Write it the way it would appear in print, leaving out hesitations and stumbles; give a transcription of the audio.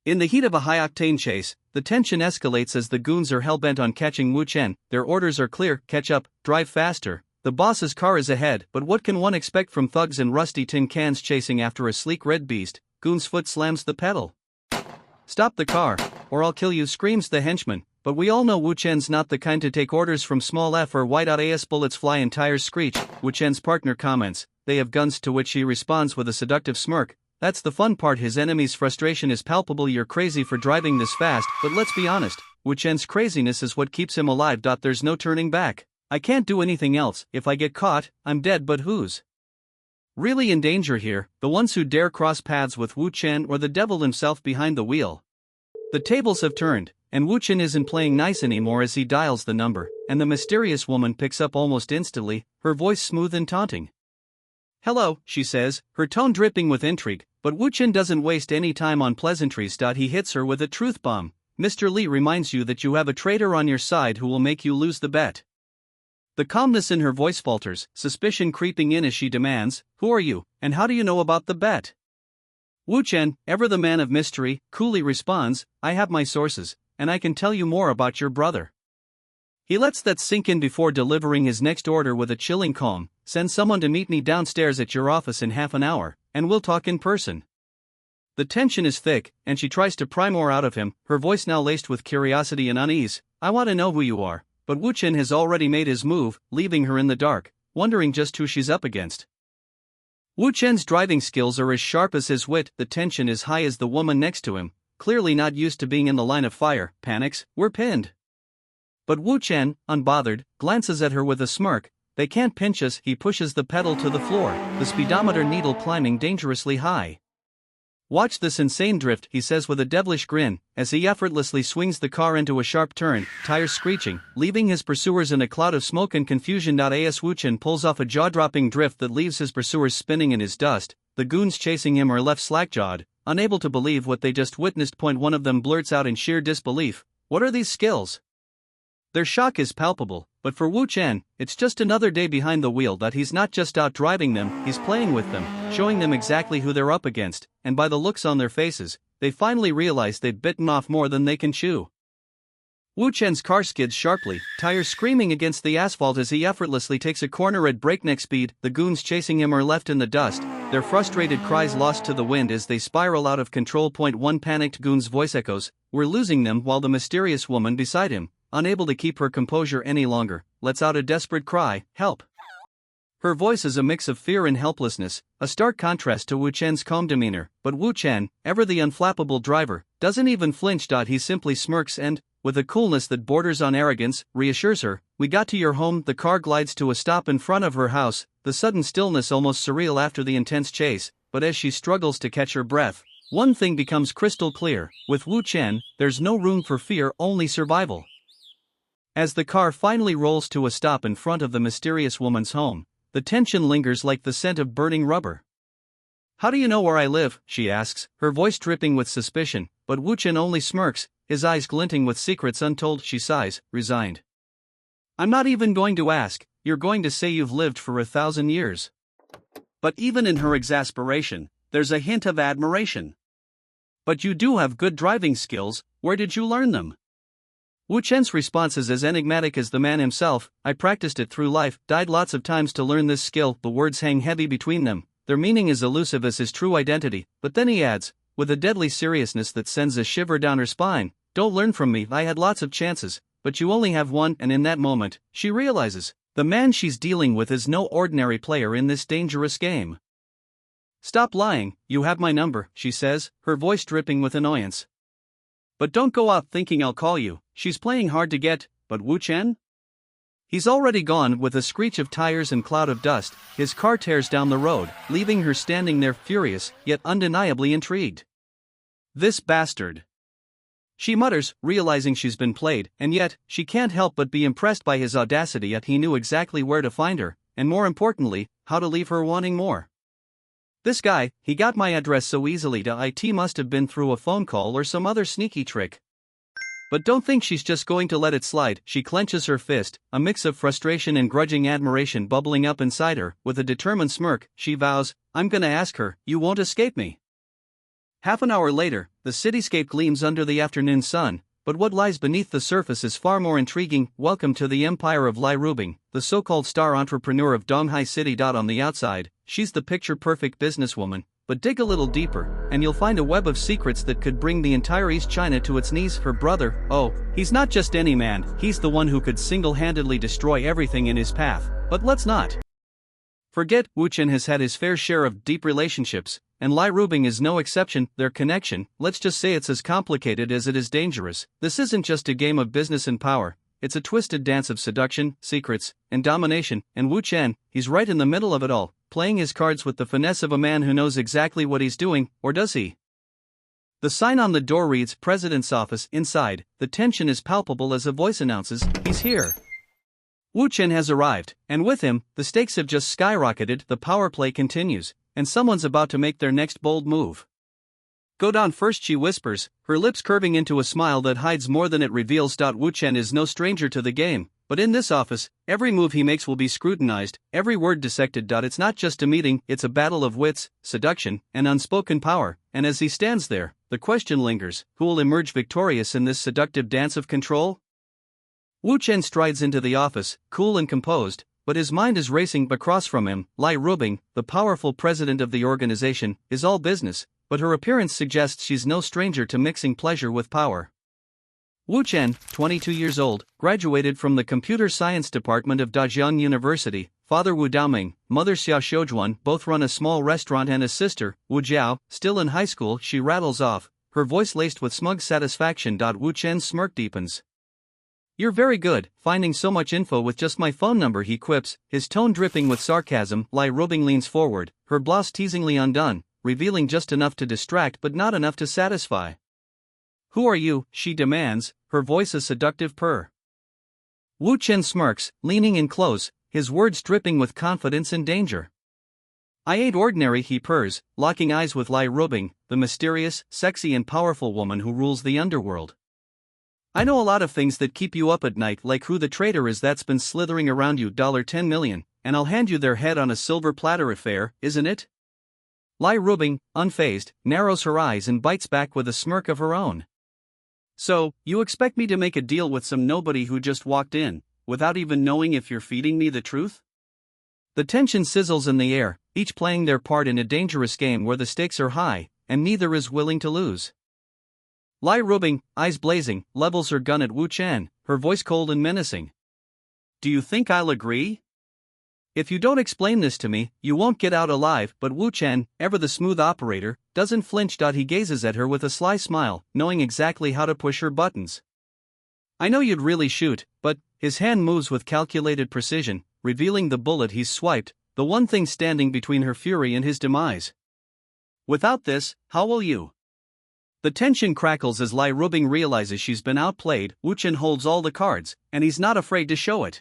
In the heat of a high-octane chase, the tension escalates as the goons are hell-bent on catching Wu Chen. Their orders are clear: catch up, drive faster. The boss's car is ahead, but what can one expect from thugs in rusty tin cans chasing after a sleek red beast? Goon's foot slams the pedal. Stop the car, or I'll kill you, screams the henchman. But we all know Wu Chen's not the kind to take orders from small F or white-as bullets fly and tires screech. Wu Chen's partner comments, "They have guns," to which he responds with a seductive smirk. That's the fun part. His enemy's frustration is palpable. You're crazy for driving this fast, but let's be honest, Wu Chen's craziness is what keeps him alive. There's no turning back. I can't do anything else. If I get caught, I'm dead. But who's really in danger here? The ones who dare cross paths with Wu Chen, or the devil himself behind the wheel? The tables have turned, and Wu Chen isn't playing nice anymore as he dials the number, and the mysterious woman picks up almost instantly, her voice smooth and taunting. "Hello," she says, her tone dripping with intrigue, but Wu Chen doesn't waste any time on pleasantries. He hits her with a truth bomb. "Mr. Li reminds you that you have a traitor on your side who will make you lose the bet." The calmness in her voice falters, suspicion creeping in as she demands, "Who are you, and how do you know about the bet?" Wu Chen, ever the man of mystery, coolly responds, "I have my sources, and I can tell you more about your brother." He lets that sink in before delivering his next order with a chilling calm: "Send someone to meet me downstairs at your office in half an hour, and we'll talk in person." The tension is thick, and she tries to pry more out of him, her voice now laced with curiosity and unease. "I want to know who you are." But Wu Chen has already made his move, leaving her in the dark, wondering just who she's up against. Wu Chen's driving skills are as sharp as his wit. The tension is high as the woman next to him, clearly not used to being in the line of fire, panics. "We're pinned." But Wu Chen, unbothered, glances at her with a smirk. "They can't pinch us." He pushes the pedal to the floor, the speedometer needle climbing dangerously high. "Watch this insane drift," he says with a devilish grin, as he effortlessly swings the car into a sharp turn, tires screeching, leaving his pursuers in a cloud of smoke and confusion. As Wu Chen pulls off a jaw-dropping drift that leaves his pursuers spinning in his dust, the goons chasing him are left slack-jawed, unable to believe what they just witnessed. One of them blurts out in sheer disbelief, "What are these skills?" Their shock is palpable, but for Wu Chen, it's just another day behind the wheel. He's not just out driving them, he's playing with them, showing them exactly who they're up against, and by the looks on their faces, they finally realize they've bitten off more than they can chew. Wu Chen's car skids sharply, tires screaming against the asphalt as he effortlessly takes a corner at breakneck speed. The goons chasing him are left in the dust, their frustrated cries lost to the wind as they spiral out of control. One panicked goon's voice echoes, "We're losing them," while the mysterious woman beside him, unable to keep her composure any longer, lets out a desperate cry, "Help!" Her voice is a mix of fear and helplessness, a stark contrast to Wu Chen's calm demeanor. But Wu Chen, ever the unflappable driver, doesn't even flinch. He simply smirks and, with a coolness that borders on arrogance, reassures her, "We got to your home." The car glides to a stop in front of her house, the sudden stillness almost surreal after the intense chase. But as she struggles to catch her breath, one thing becomes crystal clear: with Wu Chen, there's no room for fear, only survival. As the car finally rolls to a stop in front of the mysterious woman's home, the tension lingers like the scent of burning rubber. "How do you know where I live?" she asks, her voice dripping with suspicion, but Wu Chen only smirks, his eyes glinting with secrets untold. She sighs, resigned. "I'm not even going to ask. You're going to say you've lived for 1,000 years. But even in her exasperation, there's a hint of admiration. "But you do have good driving skills. Where did you learn them?" Wu Chen's response is as enigmatic as the man himself. "I practiced it through life, died lots of times to learn this skill." The words hang heavy between them, their meaning as elusive as his true identity, but then he adds, with a deadly seriousness that sends a shiver down her spine, "Don't learn from me. I had lots of chances, but you only have one." And in that moment, she realizes, the man she's dealing with is no ordinary player in this dangerous game. "Stop lying, you have my number," she says, her voice dripping with annoyance. "But don't go out thinking I'll call you." She's playing hard to get, but Wu Chen? He's already gone. With a screech of tires and cloud of dust, his car tears down the road, leaving her standing there furious, yet undeniably intrigued. "This bastard," she mutters, realizing she's been played, and yet, she can't help but be impressed by his audacity. Yet he knew exactly where to find her, and more importantly, how to leave her wanting more. "This guy, he got my address so easily. It must have been through a phone call or some other sneaky trick." But don't think she's just going to let it slide. She clenches her fist, a mix of frustration and grudging admiration bubbling up inside her. With a determined smirk, she vows, "I'm gonna ask her. You won't escape me." Half an hour later, the cityscape gleams under the afternoon sun, but what lies beneath the surface is far more intriguing. Welcome to the empire of Lai Rubing, the so-called star entrepreneur of Donghai City. On the outside, she's the picture-perfect businesswoman, but dig a little deeper, and you'll find a web of secrets that could bring the entire East China to its knees. Her brother, oh, he's not just any man, he's the one who could single-handedly destroy everything in his path. But let's not forget, Wu Chen has had his fair share of deep relationships, and Lai Rubing is no exception. Their connection, let's just say it's as complicated as it is dangerous. This isn't just a game of business and power, it's a twisted dance of seduction, secrets, and domination, and Wu Chen, he's right in the middle of it all, playing his cards with the finesse of a man who knows exactly what he's doing, or does he? The sign on the door reads, President's Office. Inside, the tension is palpable as a voice announces, he's here. Wu Chen has arrived, and with him, the stakes have just skyrocketed. The power play continues, and someone's about to make their next bold move. Go down first, she whispers, her lips curving into a smile that hides more than it reveals. Wu Chen is no stranger to the game, but in this office, every move he makes will be scrutinized, every word dissected. It's not just a meeting, it's a battle of wits, seduction, and unspoken power, and as he stands there, the question lingers, who will emerge victorious in this seductive dance of control? Wu Chen strides into the office, cool and composed, but his mind is racing. Across from him, Lai Rubing, the powerful president of the organization, is all business, but her appearance suggests she's no stranger to mixing pleasure with power. Wu Chen, 22 years old, graduated from the computer science department of Dajiang University. Father Wu Daoming, mother Xiao Shoujuan both run a small restaurant, and a sister, Wu Jiao, still in high school. She rattles off, her voice laced with smug satisfaction. Wu Chen's smirk deepens. You're very good, finding so much info with just my phone number, he quips, his tone dripping with sarcasm. Lai Rubing leans forward, her blouse teasingly undone, revealing just enough to distract but not enough to satisfy. Who are you, she demands, her voice a seductive purr. Wu Chen smirks, leaning in close, his words dripping with confidence and danger. I ain't ordinary, he purrs, locking eyes with Lai Rubing, the mysterious, sexy and powerful woman who rules the underworld. I know a lot of things that keep you up at night, like who the traitor is that's been slithering around you. $10 million, and I'll hand you their head on a silver platter. Affair, isn't it? Lai Rubing, unfazed, narrows her eyes and bites back with a smirk of her own. So, you expect me to make a deal with some nobody who just walked in, without even knowing if you're feeding me the truth? The tension sizzles in the air, each playing their part in a dangerous game where the stakes are high, and neither is willing to lose. Lai Rubing, eyes blazing, levels her gun at Wu Chen, her voice cold and menacing. Do you think I'll agree? If you don't explain this to me, you won't get out alive. But Wu Chen, ever the smooth operator, doesn't flinch. He gazes at her with a sly smile, knowing exactly how to push her buttons. I know you'd really shoot, but, his hand moves with calculated precision, revealing the bullet he's swiped, the one thing standing between her fury and his demise. Without this, how will you? The tension crackles as Lai Rubing realizes she's been outplayed. Wu Chen holds all the cards, and he's not afraid to show it.